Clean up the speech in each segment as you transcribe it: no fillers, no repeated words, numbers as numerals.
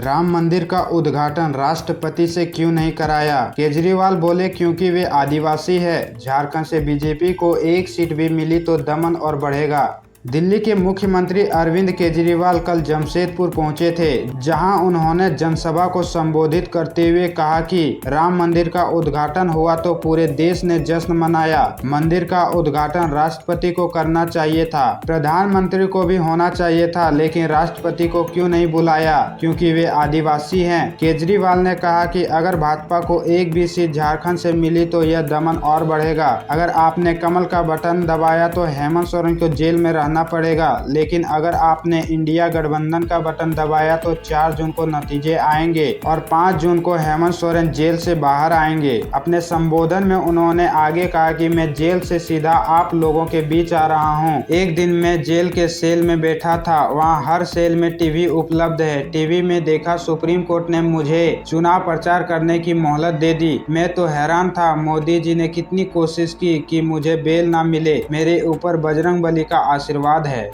राम मंदिर का उद्घाटन राष्ट्रपति से क्यों नहीं कराया? केजरीवाल बोले क्योंकि वे आदिवासी है। झारखंड से बीजेपी को एक सीट भी मिली तो दमन और बढ़ेगा। दिल्ली के मुख्यमंत्री अरविंद केजरीवाल कल जमशेदपुर पहुंचे थे, जहां उन्होंने जनसभा को संबोधित करते हुए कहा कि राम मंदिर का उद्घाटन हुआ तो पूरे देश ने जश्न मनाया। मंदिर का उद्घाटन राष्ट्रपति को करना चाहिए था, प्रधानमंत्री को भी होना चाहिए था, लेकिन राष्ट्रपति को क्यों नहीं बुलाया? क्योंकि वे आदिवासी हैं। केजरीवाल ने कहा कि अगर भाजपा को एक भी सीट झारखंड से मिली तो यह दमन और बढ़ेगा। अगर आपने कमल का बटन दबाया तो हेमंत सोरेन को जेल में रहना पड़ेगा, लेकिन अगर आपने इंडिया गठबंधन का बटन दबाया तो 4 जून को नतीजे आएंगे और 5 जून को हेमंत सोरेन जेल से बाहर आएंगे। अपने संबोधन में उन्होंने आगे कहा कि मैं जेल से सीधा आप लोगों के बीच आ रहा हूं। एक दिन मैं जेल के सेल में बैठा था, वहां हर सेल में टीवी उपलब्ध है। टीवी में देखा सुप्रीम कोर्ट ने मुझे चुनाव प्रचार करने की मोहलत दे दी। मैं तो हैरान था, मोदी जी ने कितनी कोशिश की कि मुझे बेल ना मिले। मेरे ऊपर बजरंगबली का आशीर्वाद है।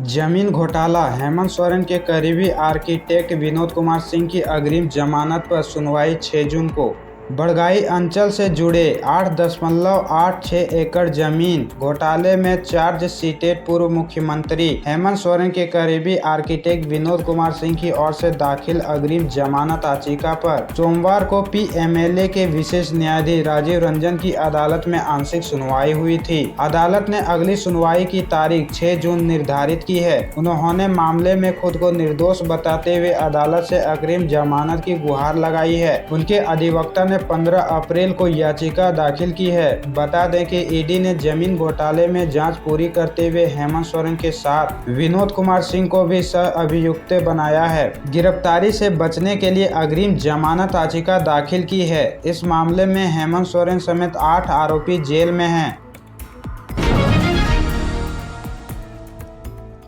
जमीन घोटाला, हेमंत सोरेन के करीबी आर्किटेक्ट विनोद कुमार सिंह की अग्रिम जमानत पर सुनवाई 6 जून को। बड़गाई अंचल से जुड़े 8.86 एकड़ जमीन घोटाले में चार्ज शीटेड पूर्व मुख्यमंत्री हेमंत सोरेन के करीबी आर्किटेक्ट विनोद कुमार सिंह की ओर से दाखिल अग्रिम जमानत याचिका पर सोमवार को पीएमएलए के विशेष न्यायाधीश राजीव रंजन की अदालत में आंशिक सुनवाई हुई थी। अदालत ने अगली सुनवाई की तारीख 6 जून निर्धारित की है। उन्होंने मामले में खुद को निर्दोष बताते हुए अदालत से अग्रिम जमानत की गुहार लगाई है। उनके अधिवक्ता ने 15 अप्रैल को याचिका दाखिल की है। बता दें कि ईडी ने जमीन घोटाले में जांच पूरी करते हुए हेमंत सोरेन के साथ विनोद कुमार सिंह को भी सह अभियुक्त बनाया है। गिरफ्तारी से बचने के लिए अग्रिम जमानत याचिका दाखिल की है। इस मामले में हेमंत सोरेन समेत 8 आरोपी जेल में हैं।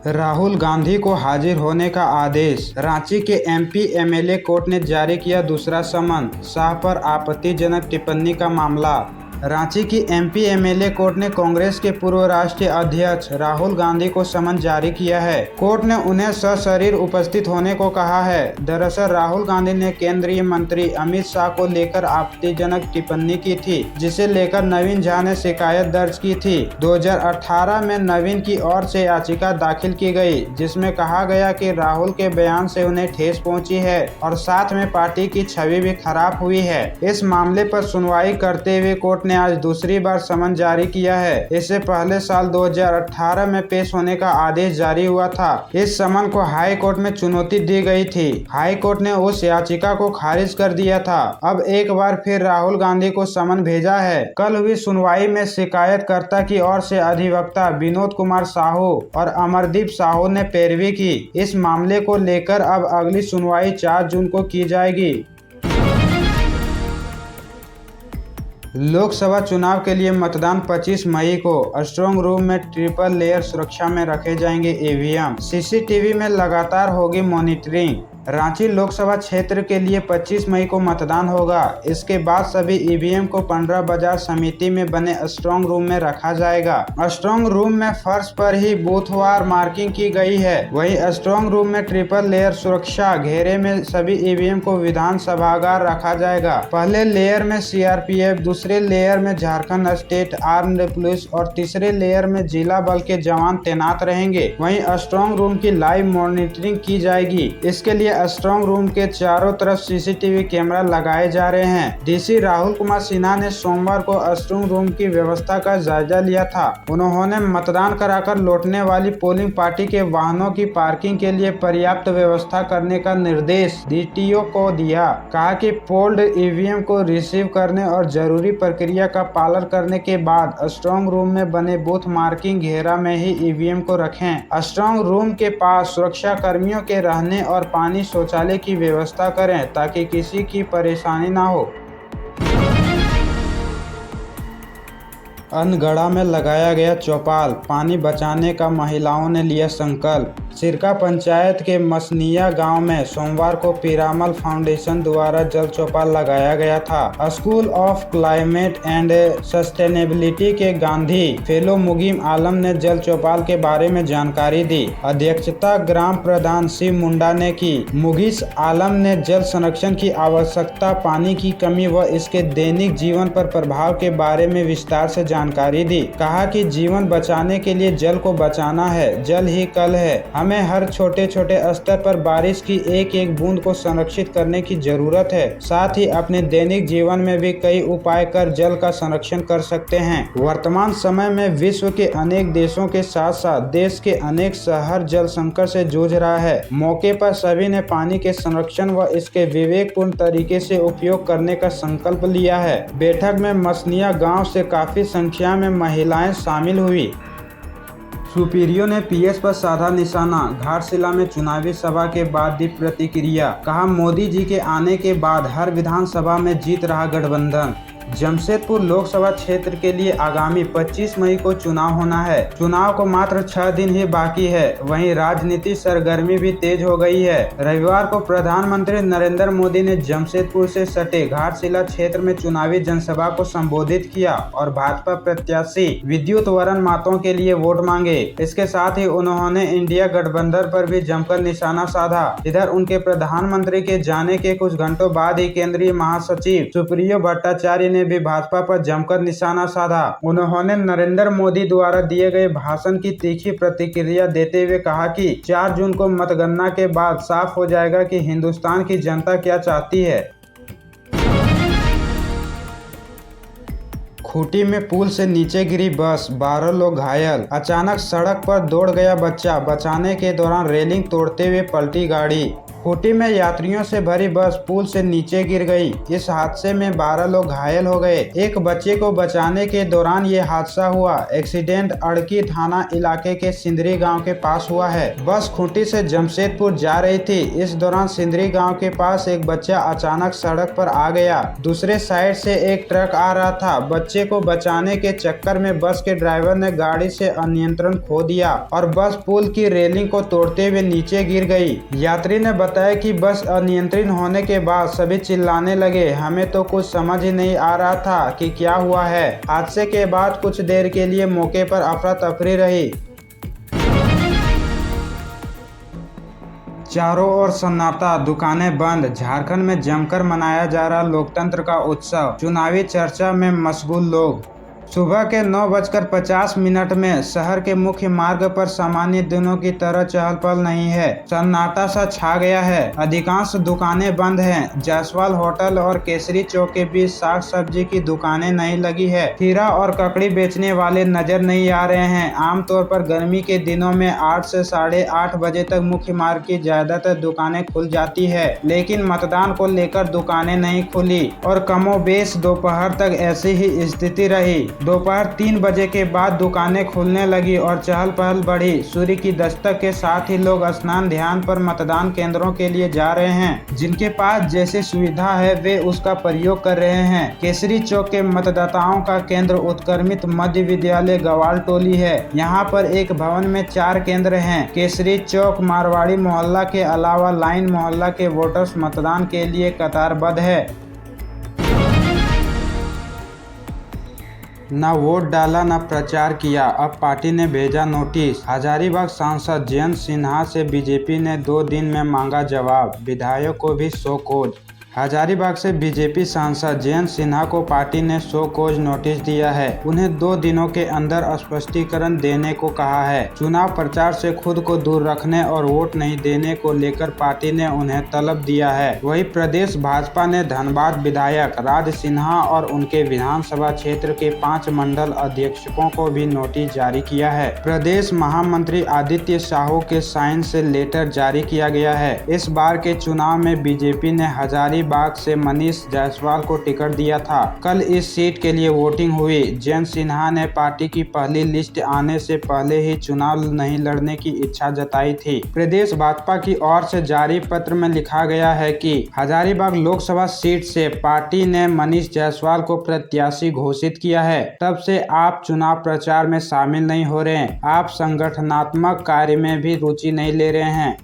राहुल गांधी को हाजिर होने का आदेश, रांची के एमपी एमएलए कोर्ट ने जारी किया दूसरा समन। शाह पर आपत्तिजनक टिप्पणी का मामला। रांची की एमपी एमएलए कोर्ट ने कांग्रेस के पूर्व राष्ट्रीय अध्यक्ष राहुल गांधी को समन जारी किया है। कोर्ट ने उन्हें सशरीर उपस्थित होने को कहा है। दरअसल राहुल गांधी ने केंद्रीय मंत्री अमित शाह को लेकर आपत्तिजनक टिप्पणी की थी, जिसे लेकर नवीन झा ने शिकायत दर्ज की थी। 2018 में नवीन की ओर से याचिका दाखिल की गई, जिसमें कहा गया कि राहुल के बयान से उन्हें ठेस पहुंची है और साथ में पार्टी की छवि भी खराब हुई है। इस मामले पर सुनवाई करते हुए कोर्ट ने आज दूसरी बार समन जारी किया है। इससे पहले साल 2018 में पेश होने का आदेश जारी हुआ था। इस समन को हाई कोर्ट में चुनौती दी गई थी। हाई कोर्ट ने उस याचिका को खारिज कर दिया था। अब एक बार फिर राहुल गांधी को समन भेजा है। कल हुई सुनवाई में शिकायतकर्ता की ओर से अधिवक्ता विनोद कुमार साहू और अमरदीप साहू ने पैरवी की। इस मामले को लेकर अब अगली सुनवाई 4 जून को की जाएगी। लोकसभा चुनाव के लिए मतदान 25 मई को। स्ट्रांग रूम में ट्रिपल लेयर सुरक्षा में रखे जाएंगे ईवीएम। सीसीटीवी में लगातार होगी मॉनिटरिंग। रांची लोकसभा क्षेत्र के लिए 25 मई को मतदान होगा। इसके बाद सभी ईवीएम को 15 बाजार समिति में बने स्ट्रांग रूम में रखा जाएगा। स्ट्रांग रूम में फर्श पर ही बूथवार मार्किंग की गई है। वहीं स्ट्रांग रूम में ट्रिपल लेयर सुरक्षा घेरे में सभी ईवीएम को विधान सभागार रखा जाएगा। पहले लेयर में सीआरपीएफ, दूसरे लेयर में झारखंड स्टेट आर्म्ड पुलिस और तीसरे लेयर में जिला बल के जवान तैनात रहेंगे। वहीं स्ट्रांग रूम की लाइव मॉनिटरिंग की जाएगी। इसके लिए स्ट्रांग रूम के चारों तरफ सीसीटीवी कैमरा लगाए जा रहे हैं। डीसी राहुल कुमार सिन्हा ने सोमवार को स्ट्रांग रूम की व्यवस्था का जायजा लिया था। उन्होंने मतदान कराकर लौटने वाली पोलिंग पार्टी के वाहनों की पार्किंग के लिए पर्याप्त व्यवस्था करने का निर्देश डीटीओ को दिया। कहा कि पोल्ड ईवीएम को रिसीव करने और जरूरी प्रक्रिया का पालन करने के बाद स्ट्रांग रूम में बने बूथ मार्किंग घेरा में ही ईवीएम को रखें। स्ट्रांग रूम के पास सुरक्षा कर्मियों के रहने और पानी शौचालय की व्यवस्था करें ताकि किसी की परेशानी ना हो। अनगढ़ा में लगाया गया चौपाल, पानी बचाने का महिलाओं ने लिया संकल्प। सिरका पंचायत के मसनिया गांव में सोमवार को पीरामल फाउंडेशन द्वारा जल चौपाल लगाया गया था। School of climate and sustainability के गांधी फेलो मुगीम आलम ने जल चौपाल के बारे में जानकारी दी। अध्यक्षता ग्राम प्रधान शिव मुंडा ने की। मुगीस आलम ने जल संरक्षण की आवश्यकता, पानी की कमी व इसके दैनिक जीवन पर प्रभाव के बारे में विस्तार से जानकारी दी। कहा कि जीवन बचाने के लिए जल को बचाना है, जल ही कल है। हमें हर छोटे छोटे स्तर पर बारिश की एक एक बूंद को संरक्षित करने की जरूरत है। साथ ही अपने दैनिक जीवन में भी कई उपाय कर जल का संरक्षण कर सकते हैं। वर्तमान समय में विश्व के अनेक देशों के साथ साथ देश के अनेक शहर जल संकट से जूझ रहा है। मौके पर सभी ने पानी के संरक्षण व इसके विवेकपूर्ण तरीके से उपयोग करने का संकल्प लिया है। बैठक में मसनिया गांव से काफी संख्या में महिलाएं शामिल हुई। सुपीरियो ने पीएस पर साधा निशाना, घाटशिला में चुनावी सभा के बाद दी प्रतिक्रिया। कहा, मोदी जी के आने के बाद हर विधानसभा में जीत रहा गठबंधन। जमशेदपुर लोकसभा क्षेत्र के लिए आगामी 25 मई को चुनाव होना है। चुनाव को मात्र 6 दिन ही बाकी है। वहीं राजनीति सरगर्मी भी तेज हो गई है। रविवार को प्रधानमंत्री नरेंद्र मोदी ने जमशेदपुर से सटे घाटशिला क्षेत्र में चुनावी जनसभा को संबोधित किया और भाजपा प्रत्याशी विद्युत वरण मातों के लिए वोट मांगे। इसके साथ ही उन्होंने इंडिया गठबंधन पर भी जमकर निशाना साधा। इधर उनके प्रधानमंत्री के जाने के कुछ घंटों बाद ही केंद्रीय महासचिव सुप्रियो भट्टाचार्य ने भी भाजपा पर जमकर निशाना साधा। उन्होंने नरेंद्र मोदी द्वारा दिए गए भाषण की तीखी प्रतिक्रिया देते हुए कहा कि 4 जून को मतगणना के बाद साफ हो जाएगा कि हिंदुस्तान की जनता क्या चाहती है। खूंटी में पुल से नीचे गिरी बस, 12 लोग घायल। अचानक सड़क पर दौड़ गया बच्चा, बचाने के दौरान रेलिंग तोड़ते हुए पलटी गाड़ी। खूंटी में यात्रियों से भरी बस पुल से नीचे गिर गई। इस हादसे में 12 लोग घायल हो गए। एक बच्चे को बचाने के दौरान ये हादसा हुआ। एक्सीडेंट अड़की थाना इलाके के सिंदरी गांव के पास हुआ है। बस खूंटी से जमशेदपुर जा रही थी। इस दौरान सिंदरी गांव के पास एक बच्चा अचानक सड़क पर आ गया। दूसरे साइड से एक ट्रक आ रहा था। बच्चे को बचाने के चक्कर में बस के ड्राइवर ने गाड़ी से अनियंत्रण खो दिया और बस पुल की रेलिंग को तोड़ते हुए नीचे गिर गई। यात्री ने बताया कि बस अनियंत्रित होने के बाद सभी चिल्लाने लगे। हमें तो कुछ समझ ही नहीं आ रहा था कि क्या हुआ है। हादसे के बाद कुछ देर के लिए मौके पर अफरा तफरी रही। चारों ओर सन्नाटा, दुकानें बंद। झारखंड में जमकर मनाया जा रहा लोकतंत्र का उत्सव। चुनावी चर्चा में मशगूल लोग। सुबह के 9:50 में शहर के मुख्य मार्ग पर सामान्य दिनों की तरह चहल पहल नहीं है। सन्नाटा सा छा गया है। अधिकांश दुकानें बंद हैं। जायसवाल होटल और केसरी चौक के बीच साग सब्जी की दुकानें नहीं लगी है। खीरा और ककड़ी बेचने वाले नजर नहीं आ रहे हैं। आमतौर पर गर्मी के दिनों में 8 से 8:30 बजे तक मुख्य मार्ग की ज्यादातर दुकानें खुल जाती है, लेकिन मतदान को लेकर दुकानें नहीं खुली और कमोबेश दोपहर तक ऐसी ही स्थिति रही। दोपहर 3 बजे के बाद दुकानें खुलने लगी और चहल पहल बढ़ी। सूर्य की दस्तक के साथ ही लोग स्नान ध्यान पर मतदान केंद्रों के लिए जा रहे हैं। जिनके पास जैसी सुविधा है वे उसका प्रयोग कर रहे हैं। केसरी चौक के मतदाताओं का केंद्र उत्क्रमित मध्य विद्यालय गवाल टोली है। यहाँ पर एक भवन में 4 केंद्र हैं। केसरी चौक मारवाड़ी मोहल्ला के अलावा लाइन मोहल्ला के वोटर्स मतदान के लिए कतारबद्ध है। न वोट डाला न प्रचार किया, अब पार्टी ने भेजा नोटिस। हजारीबाग सांसद जयंत सिन्हा से बीजेपी ने 2 दिन में मांगा जवाब। विधायक को भी शो कॉज। हजारीबाग से बीजेपी सांसद जयंत सिन्हा को पार्टी ने शो कॉज नोटिस दिया है। उन्हें 2 दिनों के अंदर स्पष्टीकरण देने को कहा है। चुनाव प्रचार से खुद को दूर रखने और वोट नहीं देने को लेकर पार्टी ने उन्हें तलब दिया है। वहीं प्रदेश भाजपा ने धनबाद विधायक राज सिन्हा और उनके विधानसभा क्षेत्र के 5 मंडल अध्यक्षों को भी नोटिस जारी किया है। प्रदेश महामंत्री आदित्य साहू के साइन से लेटर जारी किया गया है। इस बार के चुनाव में बीजेपी ने हजारीबाग हजारीबाग से मनीष जायसवाल को टिकट दिया था। कल इस सीट के लिए वोटिंग हुई। जयंत सिन्हा ने पार्टी की पहली लिस्ट आने से पहले ही चुनाव नहीं लड़ने की इच्छा जताई थी। प्रदेश भाजपा की ओर से जारी पत्र में लिखा गया है कि हजारीबाग लोकसभा सीट से पार्टी ने मनीष जायसवाल को प्रत्याशी घोषित किया है। तब से आप चुनाव प्रचार में शामिल नहीं हो रहे हैं। आप संगठनात्मक कार्य में भी रुचि नहीं ले रहे हैं।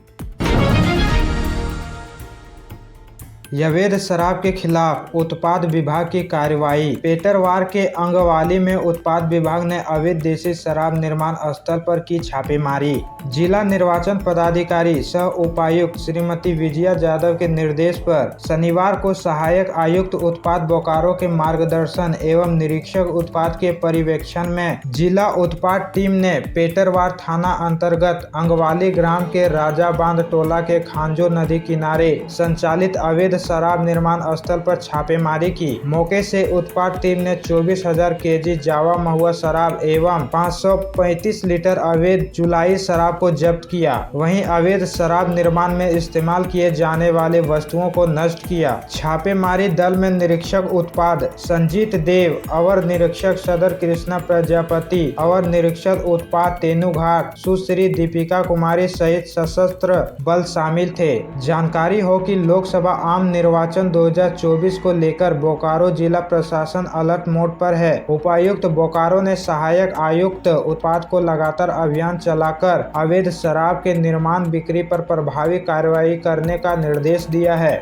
अवैध शराब के खिलाफ उत्पाद विभाग की कार्रवाई। पेटरवार के अंगवाली में उत्पाद विभाग ने अवैध देसी शराब निर्माण स्थल पर की छापेमारी। जिला निर्वाचन पदाधिकारी सह उपायुक्त श्रीमती विजया यादव के निर्देश पर शनिवार को सहायक आयुक्त उत्पाद बोकारो के मार्गदर्शन एवं निरीक्षक उत्पाद के पर्यवेक्षण में जिला उत्पाद टीम ने पेटरवार थाना अंतर्गत अंगवाली ग्राम के राजा बांध टोला के खांजो नदी किनारे संचालित अवैध शराब निर्माण स्थल पर छापेमारी की। मौके से उत्पाद टीम ने 24,000 केजी जावा महुआ शराब एवं 535 लीटर अवैध जुलाई शराब को जब्त किया। वहीं अवैध शराब निर्माण में इस्तेमाल किए जाने वाले वस्तुओं को नष्ट किया। छापेमारी दल में निरीक्षक उत्पाद संजीत देव, अवर निरीक्षक सदर कृष्णा प्रजापति, अवर निरीक्षक उत्पाद तेनुघाट सुश्री दीपिका कुमारी सहित सशस्त्र बल शामिल थे। जानकारी हो कि लोकसभा आम निर्वाचन 2024 को लेकर बोकारो जिला प्रशासन अलर्ट मोड पर है। उपायुक्त बोकारो ने सहायक आयुक्त उत्पाद को लगातार अभियान चलाकर अवैध शराब के निर्माण बिक्री पर प्रभावी कार्रवाई करने का निर्देश दिया है।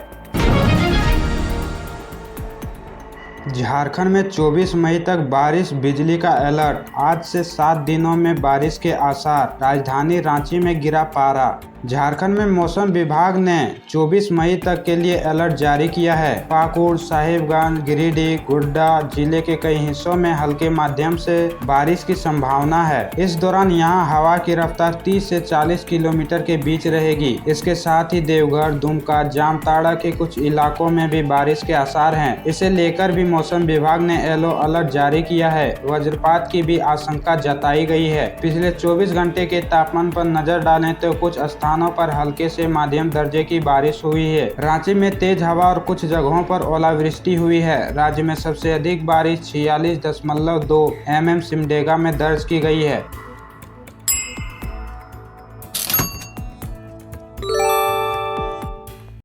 झारखंड में 24 मई तक बारिश, बिजली का अलर्ट। आज से 7 दिनों में बारिश के आसार। राजधानी रांची में गिरा पारा। झारखंड में मौसम विभाग ने 24 मई तक के लिए अलर्ट जारी किया है। पाकुड़, साहिबगंज, गिरिडीह, गोड्डा जिले के कई हिस्सों में हल्के माध्यम से बारिश की संभावना है। इस दौरान यहां हवा की रफ्तार 30 से 40 किलोमीटर के बीच रहेगी। इसके साथ ही देवघर, दुमका, जामताड़ा के कुछ इलाकों में भी बारिश के आसार हैं। इसे लेकर भी मौसम विभाग ने येलो अलर्ट जारी किया है। वज्रपात की भी आशंका जताई गई है। पिछले 24 घंटे के तापमान पर नजर डालें तो कुछ स्थानों पर हल्के से मध्यम दर्जे की बारिश हुई है। रांची में तेज हवा और कुछ जगहों पर ओलावृष्टि हुई है। राज्य में सबसे अधिक बारिश 46.2 mm सिमडेगा में दर्ज की गई है।